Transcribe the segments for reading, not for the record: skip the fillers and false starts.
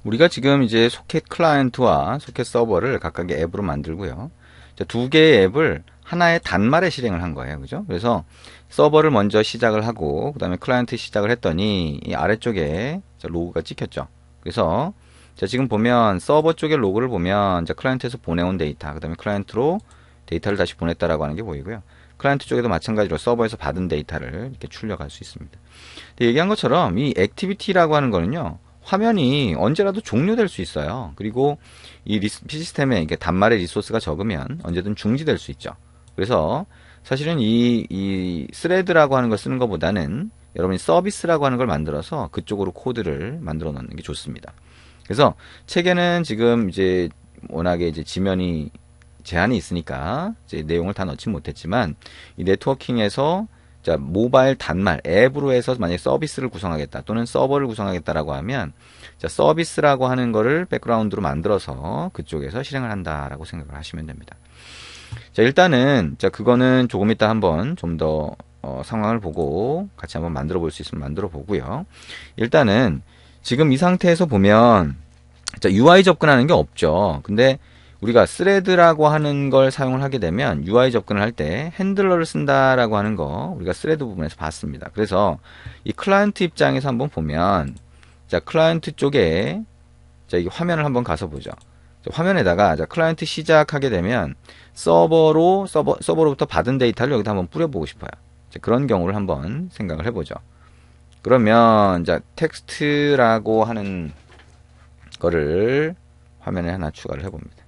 우리가 지금 이제 소켓 클라이언트와 소켓 서버를 각각의 앱으로 만들고요. 두 개의 앱을 하나의 단말에 실행을 한 거예요. 그죠? 그래서 서버를 먼저 시작을 하고, 그 다음에 클라이언트 시작을 했더니, 이 아래쪽에 로그가 찍혔죠. 그래서, 지금 보면 서버 쪽의 로그를 보면, 클라이언트에서 보내온 데이터, 그 다음에 클라이언트로 데이터를 다시 보냈다라고 하는 게 보이고요. 클라이언트 쪽에도 마찬가지로 서버에서 받은 데이터를 이렇게 출력할 수 있습니다. 얘기한 것처럼 이 액티비티라고 하는 거는요, 화면이 언제라도 종료될 수 있어요. 그리고 이 시스템에 이게 단말의 리소스가 적으면 언제든 중지될 수 있죠. 그래서 사실은 이 스레드라고 하는 걸 쓰는 것보다는 여러분이 서비스라고 하는 걸 만들어서 그쪽으로 코드를 만들어 놓는 게 좋습니다. 그래서 책에는 지금 이제 워낙에 이제 지면이 제한이 있으니까 이제 내용을 다 넣지 못했지만 이 네트워킹에서 모바일 단말 앱으로 해서 만약에 서비스를 구성하겠다 또는 서버를 구성하겠다라고 하면 서비스라고 하는 거를 백그라운드로 만들어서 그쪽에서 실행을 한다라고 생각을 하시면 됩니다. 일단은 그거는 조금 이따 한번 좀 더 상황을 보고 같이 한번 만들어 볼 수 있으면 만들어 보고요. 일단은 지금 이 상태에서 보면 UI 접근하는 게 없죠. 근데 우리가 스레드라고 하는 걸 사용을 하게 되면 UI 접근을 할 때 핸들러를 쓴다라고 하는 거 우리가 스레드 부분에서 봤습니다. 그래서 이 클라이언트 입장에서 한번 보면 클라이언트 쪽에 이 화면을 한번 가서 보죠. 화면에다가 클라이언트 시작하게 되면 서버로부터 받은 데이터를 여기다 한번 뿌려보고 싶어요. 그런 경우를 한번 생각을 해보죠. 그러면 텍스트라고 하는 거를 화면에 하나 추가를 해봅니다.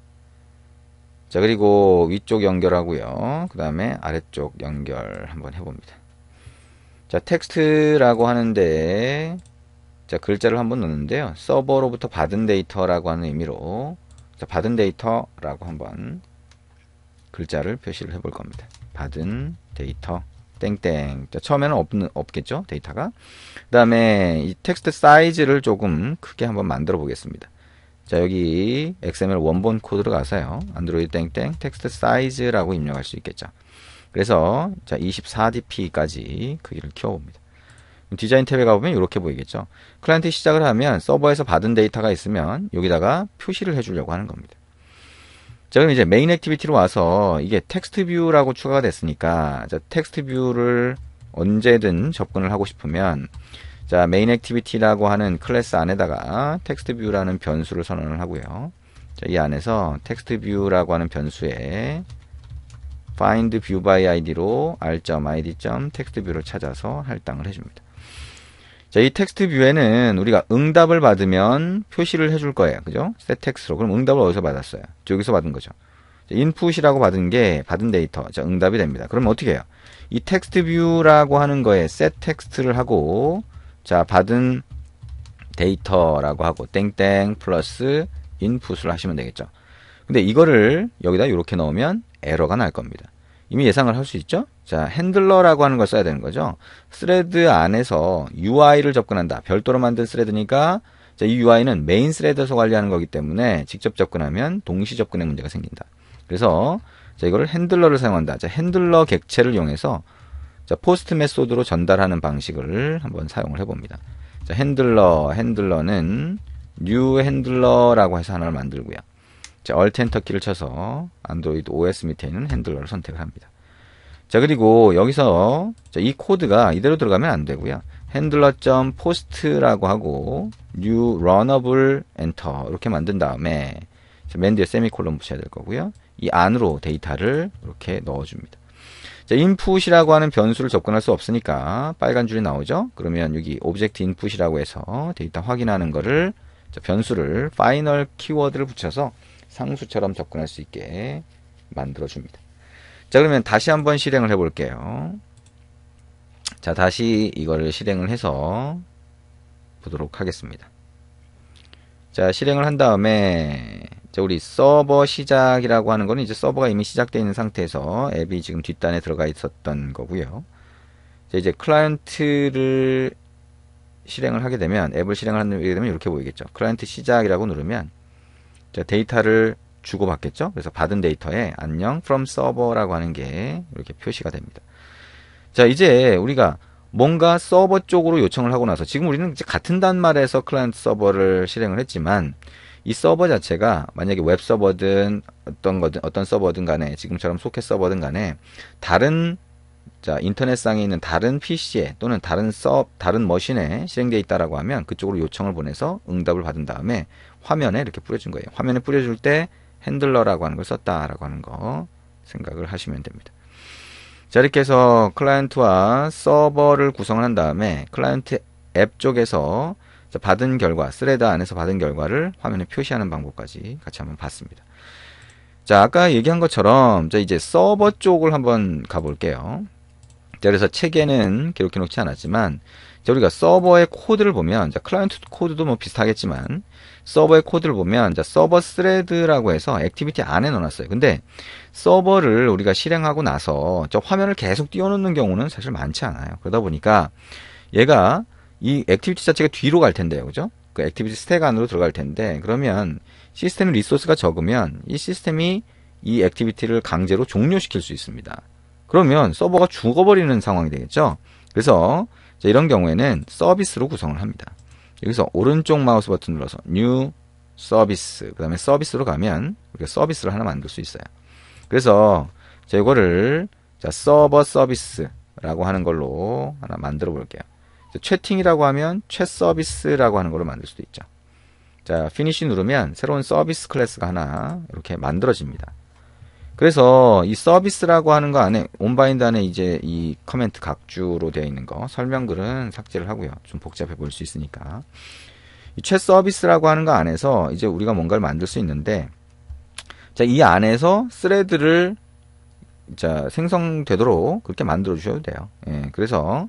그리고 위쪽 연결하고요. 그 다음에 아래쪽 연결 한번 해봅니다. 텍스트라고 하는데 글자를 한번 넣는데요. 서버로부터 받은 데이터라고 하는 의미로 받은 데이터라고 한번 글자를 표시를 해볼 겁니다. 받은 데이터 땡땡. 처음에는 없겠죠, 데이터가. 그 다음에 이 텍스트 사이즈를 조금 크게 한번 만들어 보겠습니다. 여기 XML 원본 코드로 가서요. 안드로이드 땡땡 텍스트 사이즈라고 입력할 수 있겠죠. 그래서 24dp까지 크기를 키워봅니다. 디자인 탭에 가보면 이렇게 보이겠죠. 클라이언트 시작을 하면 서버에서 받은 데이터가 있으면 여기다가 표시를 해주려고 하는 겁니다. 그럼 이제 메인 액티비티로 와서 이게 텍스트 뷰라고 추가가 됐으니까 텍스트 뷰를 언제든 접근을 하고 싶으면 메인 액티비티라고 하는 클래스 안에다가 텍스트 뷰라는 변수를 선언을 하고요. 이 안에서 텍스트 뷰라고 하는 변수에 find view by id로 r.id.text 뷰를 찾아서 할당을 해줍니다. 이 텍스트 뷰에는 우리가 응답을 받으면 표시를 해줄 거예요. 그죠? set text로. 그럼 응답을 어디서 받았어요? 여기서 받은 거죠. input이라고 받은 게 받은 데이터. 응답이 됩니다. 그러면 어떻게 해요? 이 텍스트 뷰라고 하는 거에 set text를 하고 받은 데이터라고 하고 땡땡 플러스 인풋을 하시면 되겠죠. 근데 이거를 여기다 이렇게 넣으면 에러가 날 겁니다. 이미 예상을 할 수 있죠? 핸들러라고 하는 걸 써야 되는 거죠. 스레드 안에서 UI를 접근한다. 별도로 만든 스레드니까 이 UI는 메인 스레드에서 관리하는 거기 때문에 직접 접근하면 동시 접근의 문제가 생긴다. 그래서 이거를 핸들러를 사용한다. 핸들러 객체를 이용해서 포스트 메소드로 전달하는 방식을 한번 사용을 해봅니다. 핸들러는 new 핸들러라고 해서 하나를 만들고요. Alt 엔터 키를 쳐서 안드로이드 OS 밑에 있는 핸들러를 선택을 합니다. 그리고 여기서 이 코드가 이대로 들어가면 안 되고요. handler.post라고 하고 new runnable enter 이렇게 만든 다음에 맨 뒤에 세미콜론 붙여야 될 거고요. 이 안으로 데이터를 이렇게 넣어줍니다. input이라고 하는 변수를 접근할 수 없으니까 빨간 줄이 나오죠. 그러면 여기 object input이라고 해서 데이터 확인하는 거를 변수를 final 키워드를 붙여서 상수처럼 접근할 수 있게 만들어줍니다. 그러면 다시 한번 실행을 해볼게요. 다시 이거를 실행을 해서 보도록 하겠습니다. 실행을 한 다음에 우리 서버 시작이라고 하는 거는 이제 서버가 이미 시작되어 있는 상태에서 앱이 지금 뒷단에 들어가 있었던 거고요. 이제 클라이언트를 실행을 하게 되면 앱을 실행을 하게 되면 이렇게 보이겠죠. 클라이언트 시작이라고 누르면 데이터를 주고받겠죠. 그래서 받은 데이터에 안녕 from server라고 하는 게 이렇게 표시가 됩니다. 이제 우리가 뭔가 서버 쪽으로 요청을 하고 나서 지금 우리는 이제 같은 단말에서 클라이언트 서버를 실행을 했지만 이 서버 자체가 만약에 웹 서버든 어떤 서버든 간에 지금처럼 소켓 서버든 간에 다른 인터넷상에 있는 다른 PC에 또는 다른 머신에 실행되어 있다라고 하면 그쪽으로 요청을 보내서 응답을 받은 다음에 화면에 이렇게 뿌려준 거예요. 화면에 뿌려줄 때 핸들러라고 하는 걸 썼다라고 하는 거 생각을 하시면 됩니다. 자, 이렇게 해서 클라이언트와 서버를 구성을 한 다음에 클라이언트 앱 쪽에서 받은 결과, 스레드 안에서 받은 결과를 화면에 표시하는 방법까지 같이 한번 봤습니다. 자, 아까 얘기한 것처럼 이제 서버 쪽을 한번 가볼게요. 자, 그래서 책에는 기록해 놓지 않았지만 우리가 서버의 코드를 보면 클라이언트 코드도 뭐 비슷하겠지만 서버의 코드를 보면 서버 스레드라고 해서 액티비티 안에 넣어놨어요. 근데 서버를 우리가 실행하고 나서 화면을 계속 띄워놓는 경우는 사실 많지 않아요. 그러다 보니까 얘가 이 액티비티 자체가 뒤로 갈 텐데요. 그죠? 그 액티비티 스택 안으로 들어갈 텐데 그러면 시스템 리소스가 적으면 이 시스템이 이 액티비티를 강제로 종료시킬 수 있습니다. 그러면 서버가 죽어버리는 상황이 되겠죠. 그래서 이런 경우에는 서비스로 구성을 합니다. 여기서 오른쪽 마우스 버튼 눌러서 New 서비스, 그 다음에 서비스로 가면 우리가 서비스를 하나 만들 수 있어요. 그래서 이거를 서버 서비스라고 하는 걸로 하나 만들어 볼게요. 채팅이라고 하면 채 서비스라고 하는 걸로 만들 수도 있죠. 자, 피니시 누르면 새로운 서비스 클래스가 하나 이렇게 만들어집니다. 그래서 이 서비스라고 하는 거 안에 온바인드 안에 이제 이 커멘트 각주로 되어 있는 거 설명글은 삭제를 하고요. 좀 복잡해 보일 수 있으니까. 이 채 서비스라고 하는 거 안에서 이제 우리가 뭔가를 만들 수 있는데 자, 이 안에서 스레드를 생성되도록 그렇게 만들어 주셔도 돼요. 예, 그래서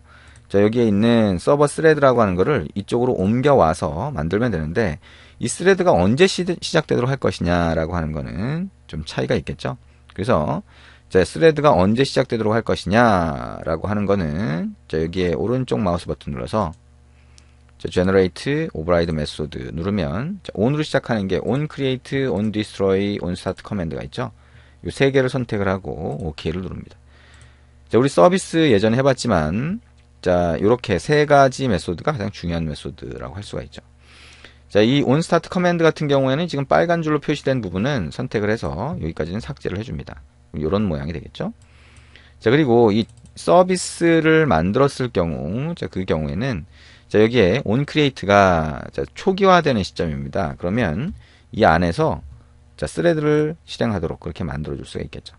여기에 있는 서버 스레드라고 하는 거를 이쪽으로 옮겨와서 만들면 되는데 이 스레드가 언제 시작되도록 할 것이냐라고 하는 거는 좀 차이가 있겠죠. 그래서 스레드가 언제 시작되도록 할 것이냐라고 하는 거는 여기에 오른쪽 마우스 버튼 눌러서 generate override method 누르면 on으로 시작하는 게 on create, on destroy, on start command가 있죠. 이 세 개를 선택을 하고 OK를 누릅니다. 우리 서비스 예전에 해봤지만 이렇게 세 가지 메소드가 가장 중요한 메소드라고 할 수가 있죠. 이 onStart 커맨드 같은 경우에는 지금 빨간 줄로 표시된 부분은 선택을 해서 여기까지는 삭제를 해줍니다. 이런 모양이 되겠죠. 그리고 이 서비스를 만들었을 경우, 그 경우에는 여기에 onCreate가 초기화되는 시점입니다. 그러면 이 안에서 스레드를 실행하도록 그렇게 만들어 줄 수가 있겠죠.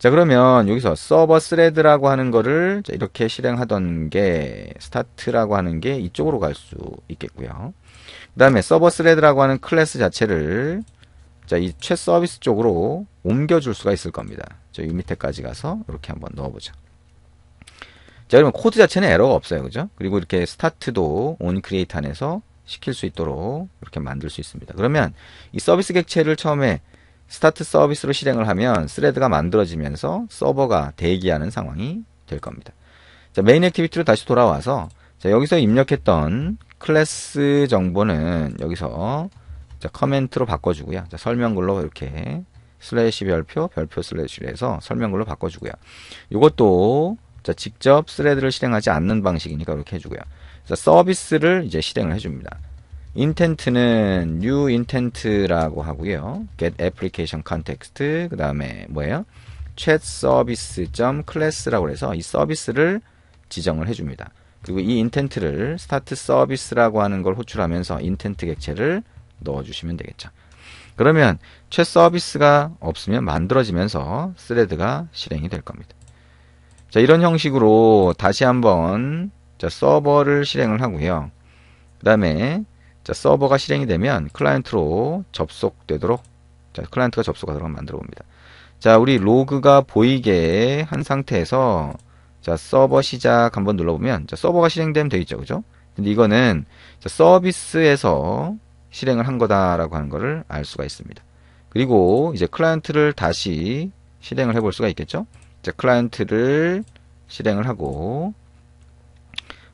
그러면 여기서 서버 스레드라고 하는 거를 이렇게 실행하던 게 스타트라고 하는 게 이쪽으로 갈 수 있겠고요. 그 다음에 서버 스레드라고 하는 클래스 자체를 이 채 서비스 쪽으로 옮겨줄 수가 있을 겁니다. 이 밑에까지 가서 이렇게 한번 넣어보죠. 그러면 코드 자체는 에러가 없어요. 그죠? 그리고 이렇게 스타트도 onCreate 안에서 시킬 수 있도록 이렇게 만들 수 있습니다. 그러면 이 서비스 객체를 처음에 스타트 서비스로 실행을 하면 스레드가 만들어지면서 서버가 대기하는 상황이 될 겁니다. 메인 액티비티로 다시 돌아와서 여기서 입력했던 클래스 정보는 여기서 커멘트로 바꿔주고요. 설명글로 이렇게 슬래시 별표 슬래시로 해서 설명글로 바꿔주고요. 이것도 직접 스레드를 실행하지 않는 방식이니까 이렇게 해주고요. 서비스를 이제 실행을 해줍니다. intent는 new intent라고 하고요. get application context 그 다음에 뭐예요? chat service.class라고 해서 이 서비스를 지정을 해줍니다. 그리고 이 intent를 start service라고 하는 걸 호출하면서 intent 객체를 넣어주시면 되겠죠. 그러면 chat 서비스가 없으면 만들어지면서 스레드가 실행이 될 겁니다. 이런 형식으로 다시 한번 서버를 실행을 하고요. 그 다음에 서버가 실행이 되면 클라이언트로 접속되도록 클라이언트가 접속하도록 만들어 봅니다. 우리 로그가 보이게 한 상태에서 서버 시작 한번 눌러보면 서버가 실행되면 되어 있죠. 그죠? 근데 이거는 서비스에서 실행을 한 거다라고 하는 것을 알 수가 있습니다. 그리고 이제 클라이언트를 다시 실행을 해볼 수가 있겠죠. 클라이언트를 실행을 하고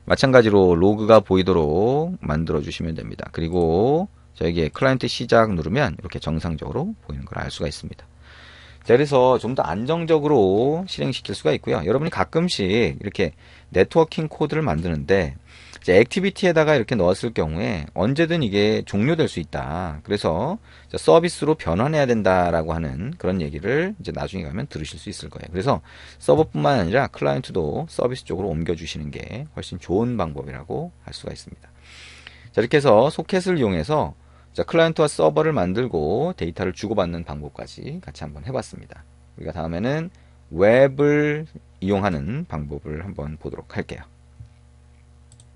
마찬가지로 로그가 보이도록 만들어 주시면 됩니다. 그리고 여기에 클라이언트 시작 누르면 이렇게 정상적으로 보이는 걸 알 수가 있습니다. 자, 그래서 좀 더 안정적으로 실행시킬 수가 있고요. 여러분이 가끔씩 이렇게 네트워킹 코드를 만드는데 이제 액티비티에다가 이렇게 넣었을 경우에 언제든 이게 종료될 수 있다. 그래서 서비스로 변환해야 된다라고 하는 그런 얘기를 이제 나중에 가면 들으실 수 있을 거예요. 그래서 서버뿐만 아니라 클라이언트도 서비스 쪽으로 옮겨주시는 게 훨씬 좋은 방법이라고 할 수가 있습니다. 자, 이렇게 해서 소켓을 이용해서 자, 클라이언트와 서버를 만들고 데이터를 주고받는 방법까지 같이 한번 해봤습니다. 우리가 다음에는 웹을 이용하는 방법을 한번 보도록 할게요.